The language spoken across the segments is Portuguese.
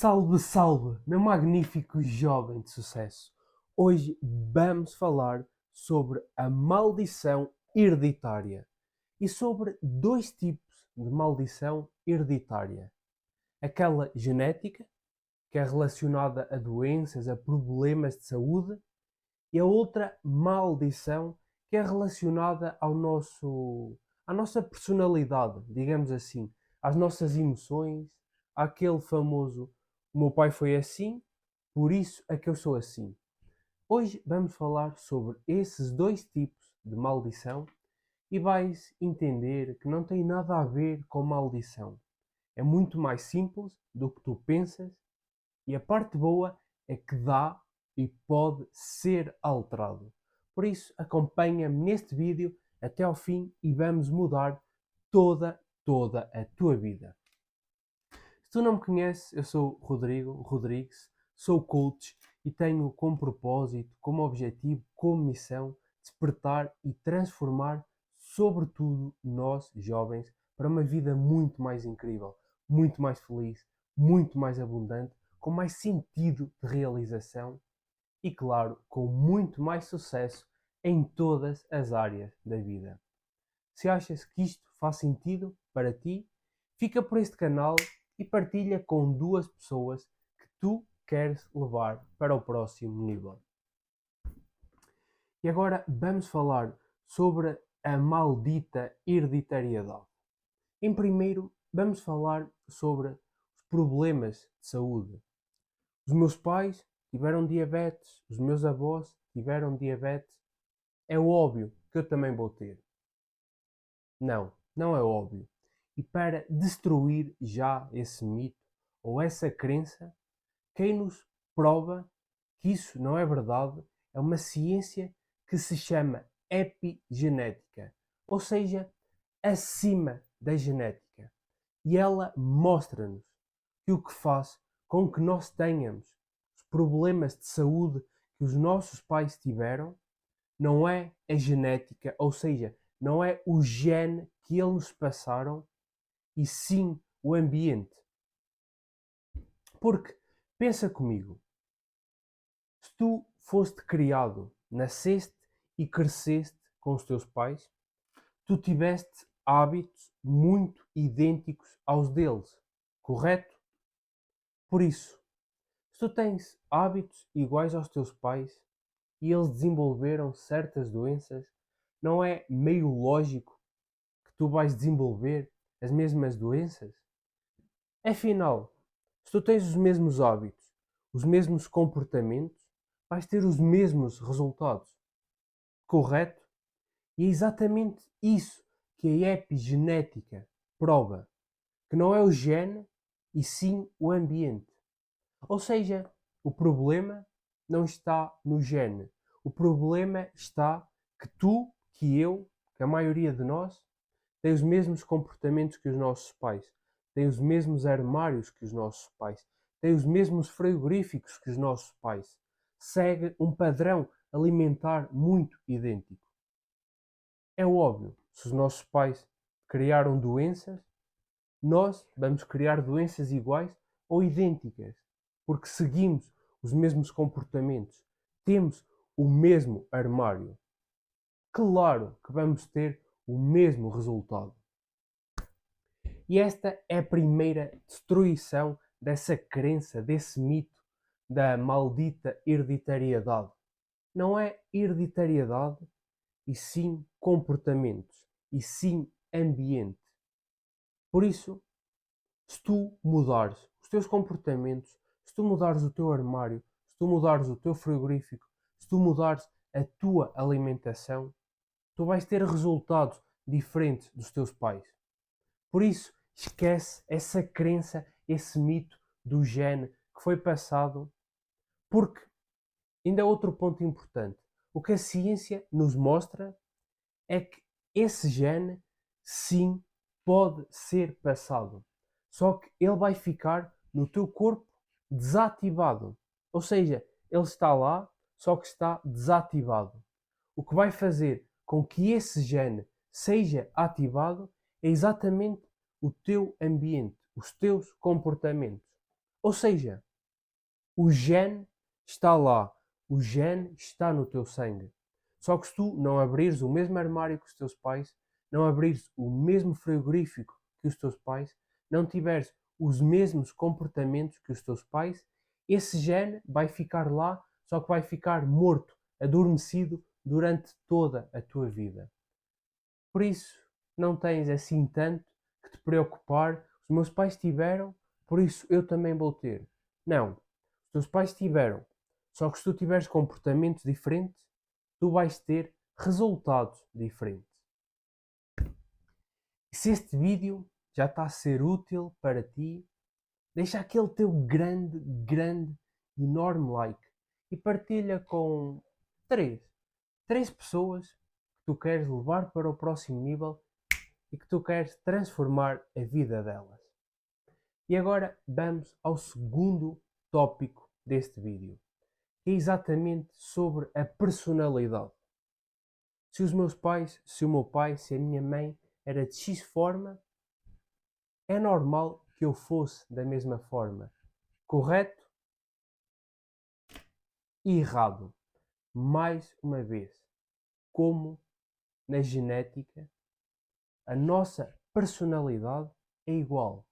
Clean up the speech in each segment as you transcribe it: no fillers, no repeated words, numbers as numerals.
Salve, salve, meu magnífico jovem de sucesso! Hoje vamos falar sobre a maldição hereditária e sobre dois tipos de maldição hereditária. Aquela genética, que é relacionada a doenças, a problemas de saúde, e a outra maldição, que é relacionada à nossa personalidade, digamos assim, às nossas emoções, àquele famoso o meu pai foi assim, por isso é que eu sou assim. Hoje vamos falar sobre esses dois tipos de maldição e vais entender que não tem nada a ver com maldição. É muito mais simples do que tu pensas e a parte boa é que dá e pode ser alterado. Por isso, acompanha-me neste vídeo até ao fim e vamos mudar toda a tua vida. Se tu não me conheces, eu sou Rodrigo Rodrigues, sou coach e tenho como propósito, como objetivo, como missão, despertar e transformar, sobretudo nós jovens, para uma vida muito mais incrível, muito mais feliz, muito mais abundante, com mais sentido de realização e, claro, com muito mais sucesso em todas as áreas da vida. Se achas que isto faz sentido para ti, fica por este canal e partilha com duas pessoas que tu queres levar para o próximo nível. E agora vamos falar sobre a maldita hereditariedade. Em primeiro, vamos falar sobre os problemas de saúde. Os meus pais tiveram diabetes, os meus avós tiveram diabetes. É óbvio que eu também vou ter. Não, não é óbvio. E para destruir já esse mito ou essa crença, quem nos prova que isso não é verdade é uma ciência que se chama epigenética, ou seja, acima da genética. E ela mostra-nos que o que faz com que nós tenhamos os problemas de saúde que os nossos pais tiveram não é a genética, ou seja, não é o gene que eles nos passaram, e sim o ambiente. Porque, pensa comigo, se tu foste criado, nasceste e cresceste com os teus pais, tu tiveste hábitos muito idênticos aos deles, correto? Por isso, se tu tens hábitos iguais aos teus pais e eles desenvolveram certas doenças, não é meio lógico que tu vais desenvolver as mesmas doenças? Afinal, se tu tens os mesmos hábitos, os mesmos comportamentos, vais ter os mesmos resultados. Correto? E é exatamente isso que a epigenética prova, que não é o gene e sim o ambiente. Ou seja, o problema não está no gene. O problema está que tu, que eu, que a maioria de nós, tem os mesmos comportamentos que os nossos pais, tem os mesmos armários que os nossos pais, tem os mesmos frigoríficos que os nossos pais. Segue um padrão alimentar muito idêntico. É óbvio, se os nossos pais criaram doenças, nós vamos criar doenças iguais ou idênticas, porque seguimos os mesmos comportamentos, temos o mesmo armário. Claro que vamos ter o mesmo resultado. E esta é a primeira destruição dessa crença, desse mito da maldita hereditariedade. Não é hereditariedade, e sim comportamentos, e sim ambiente. Por isso, se tu mudares os teus comportamentos, se tu mudares o teu armário, se tu mudares o teu frigorífico, se tu mudares a tua alimentação, tu vais ter resultados diferentes dos teus pais. Por isso, esquece essa crença, esse mito do gene que foi passado, porque ainda há outro ponto importante. O que a ciência nos mostra é que esse gene, sim, pode ser passado. Só que ele vai ficar no teu corpo desativado. Ou seja, ele está lá, só que está desativado. O que vai fazer com que esse gene seja ativado é exatamente o teu ambiente, os teus comportamentos. Ou seja, o gene está lá, o gene está no teu sangue. Só que se tu não abrires o mesmo armário que os teus pais, não abrires o mesmo frigorífico que os teus pais, não tiveres os mesmos comportamentos que os teus pais, esse gene vai ficar lá, só que vai ficar morto, adormecido durante toda a tua vida. Por isso, não tens assim tanto que te preocupar. Os meus pais tiveram, por isso eu também vou ter. Não. Os teus pais tiveram. Só que se tu tiveres comportamentos diferentes, tu vais ter resultados diferentes. E se este vídeo já está a ser útil para ti, deixa aquele teu grande, enorme like e partilha com três. Três pessoas que tu queres levar para o próximo nível e que tu queres transformar a vida delas. E agora vamos ao segundo tópico deste vídeo, que é exatamente sobre a personalidade. Se os meus pais, se o meu pai, se a minha mãe era de X forma, é normal que eu fosse da mesma forma. Correto e errado. Mais uma vez, como na genética, a nossa personalidade é igual.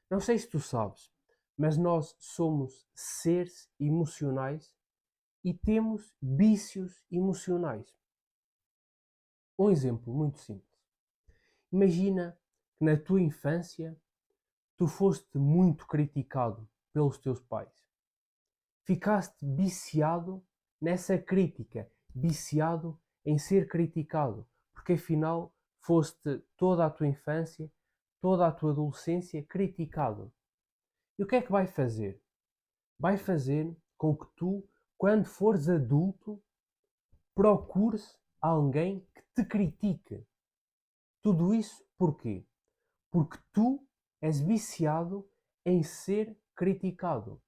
Não sei se tu sabes, mas nós somos seres emocionais e temos vícios emocionais. Um exemplo muito simples. Imagina que na tua infância tu foste muito criticado pelos teus pais. Ficaste viciado nessa crítica, viciado em ser criticado, porque afinal foste toda a tua infância, toda a tua adolescência criticado. E o que é que vai fazer? Vai fazer com que tu, quando fores adulto, procures alguém que te critique. Tudo isso porquê? Porque tu és viciado em ser criticado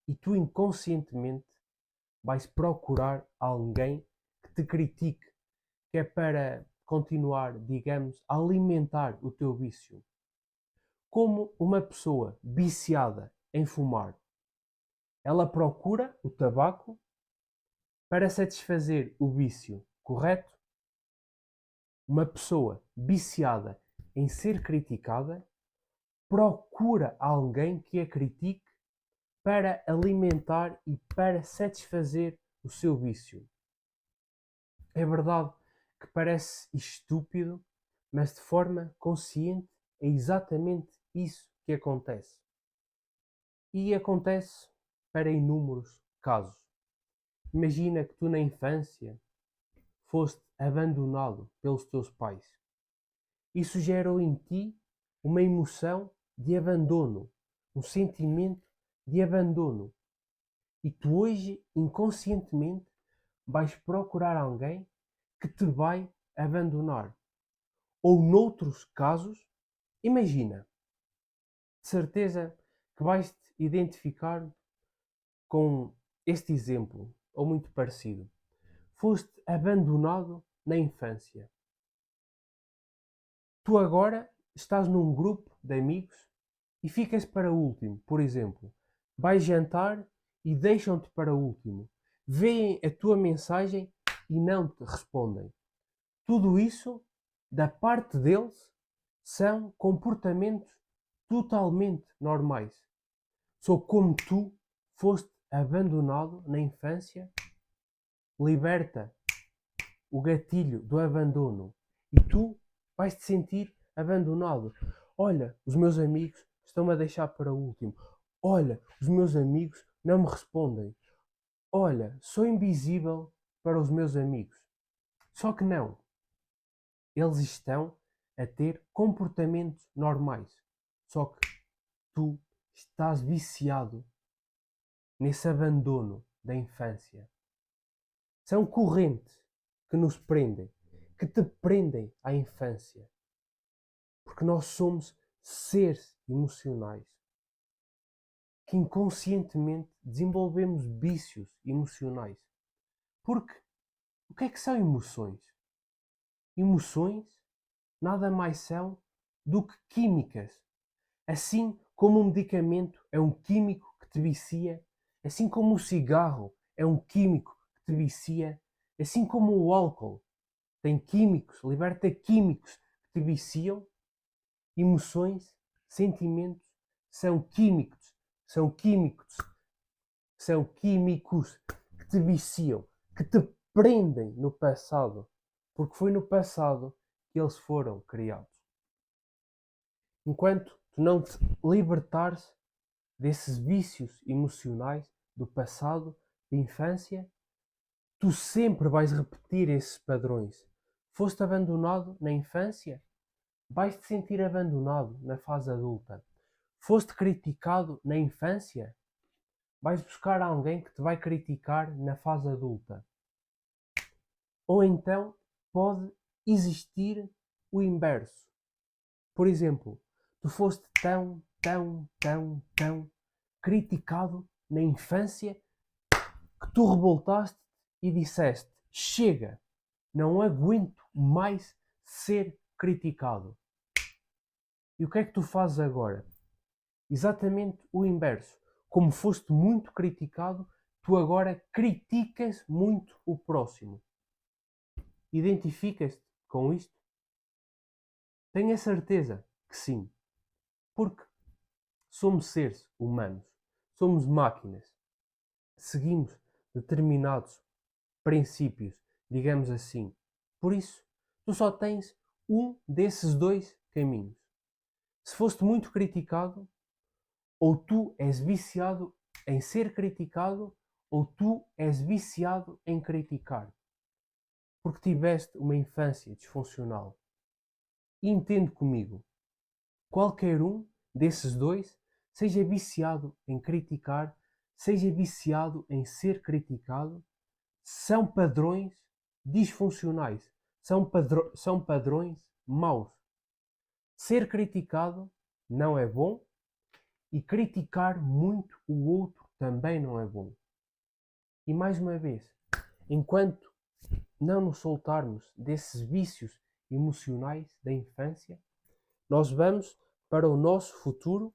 e tu inconscientemente vais procurar alguém que te critique, que é para continuar, digamos, a alimentar o teu vício. Como uma pessoa viciada em fumar, ela procura o tabaco para satisfazer o vício, correto? Uma pessoa viciada em ser criticada procura alguém que a critique para alimentar e para satisfazer o seu vício. É verdade que parece estúpido, mas de forma consciente é exatamente isso que acontece. E acontece para inúmeros casos. Imagina que tu na infância foste abandonado pelos teus pais. Isso gerou em ti uma emoção de abandono, um sentimento de abandono. E tu hoje, inconscientemente, vais procurar alguém que te vai abandonar. Ou noutros casos, imagina, de certeza que vais te identificar com este exemplo, ou muito parecido. Foste abandonado na infância. Tu agora estás num grupo de amigos e ficas para último, por exemplo. Vais jantar e deixam-te para último. Veem a tua mensagem e não te respondem. Tudo isso, da parte deles, são comportamentos totalmente normais. Só como tu foste abandonado na infância, liberta o gatilho do abandono e tu vais te sentir abandonado. Olha, os meus amigos estão-me a deixar para o último. Olha, os meus amigos não me respondem. Olha, sou invisível para os meus amigos. Só que não. Eles estão a ter comportamentos normais. Só que tu estás viciado nesse abandono da infância. São correntes que nos prendem, que te prendem à infância. Porque nós somos seres emocionais que inconscientemente desenvolvemos vícios emocionais. Porque o que é que são emoções? Emoções nada mais são do que químicas. Assim como um medicamento é um químico que que te vicia, assim como o cigarro é um químico que te vicia, assim como o álcool tem químicos, liberta químicos que te viciam, emoções, sentimentos são químicos, são químicos que te viciam, que te prendem no passado, porque foi no passado que eles foram criados. Enquanto tu não te libertares desses vícios emocionais do passado, da infância, tu sempre vais repetir esses padrões. Foste abandonado na infância, vais te sentir abandonado na fase adulta. Foste criticado na infância, vais buscar alguém que te vai criticar na fase adulta. Ou então pode existir o inverso. Por exemplo, tu foste tão criticado na infância que tu revoltaste e disseste: chega, não aguento mais ser criticado. E o que é que tu fazes agora? Exatamente o inverso. Como foste muito criticado, tu agora criticas muito o próximo. Identificas-te com isto? Tenho a certeza que sim. Porque somos seres humanos, somos máquinas, seguimos determinados princípios, digamos assim. Por isso, tu só tens um desses dois caminhos. Se foste muito criticado, ou tu és viciado em ser criticado, ou tu és viciado em criticar. Porque tiveste uma infância disfuncional. E entende comigo, qualquer um desses dois, seja viciado em criticar, seja viciado em ser criticado, são padrões disfuncionais, são padrões maus. Ser criticado não é bom e criticar muito o outro também não é bom. E mais uma vez, enquanto não nos soltarmos desses vícios emocionais da infância, nós vamos para o nosso futuro,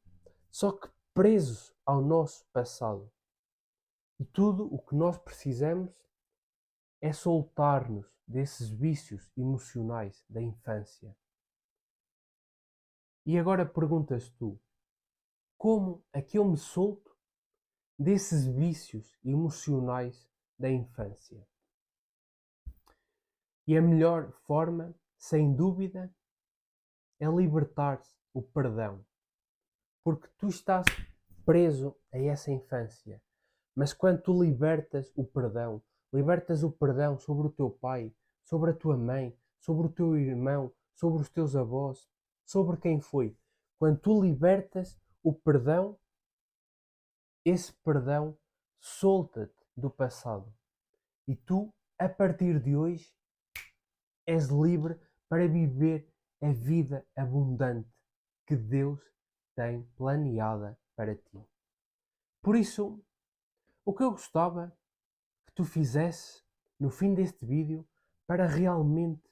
só que presos ao nosso passado. E tudo o que nós precisamos é soltar-nos desses vícios emocionais da infância. E agora perguntas tu, como é que eu me solto desses vícios emocionais da infância? E a melhor forma, sem dúvida, é libertar-se o perdão. Porque tu estás preso a essa infância. Mas quando tu libertas o perdão sobre o teu pai, sobre a tua mãe, sobre o teu irmão, sobre os teus avós, sobre quem foi. Quando tu libertas o perdão, esse perdão solta-te do passado. E tu, a partir de hoje, és livre para viver a vida abundante que Deus tem planeada para ti. Por isso, o que eu gostava que tu fizesse no fim deste vídeo para realmente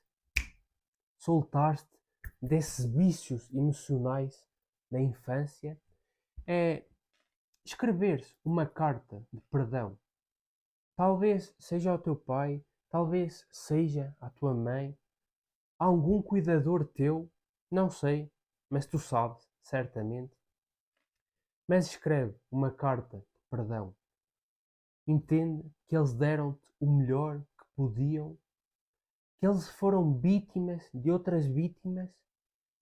soltar-te desses vícios emocionais da infância é escrever uma carta de perdão. Talvez seja ao teu pai, talvez seja à tua mãe, a algum cuidador teu, não sei, mas tu sabes, certamente. Mas escreve uma carta de perdão. Entende que eles deram-te o melhor que podiam, que eles foram vítimas de outras vítimas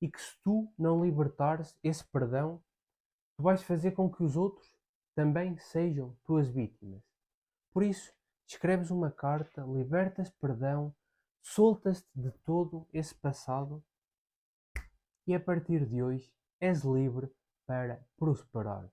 e que se tu não libertares esse perdão, tu vais fazer com que os outros também sejam tuas vítimas. Por isso, escreves uma carta, libertas perdão, soltas-te de todo esse passado e a partir de hoje és livre para prosperar.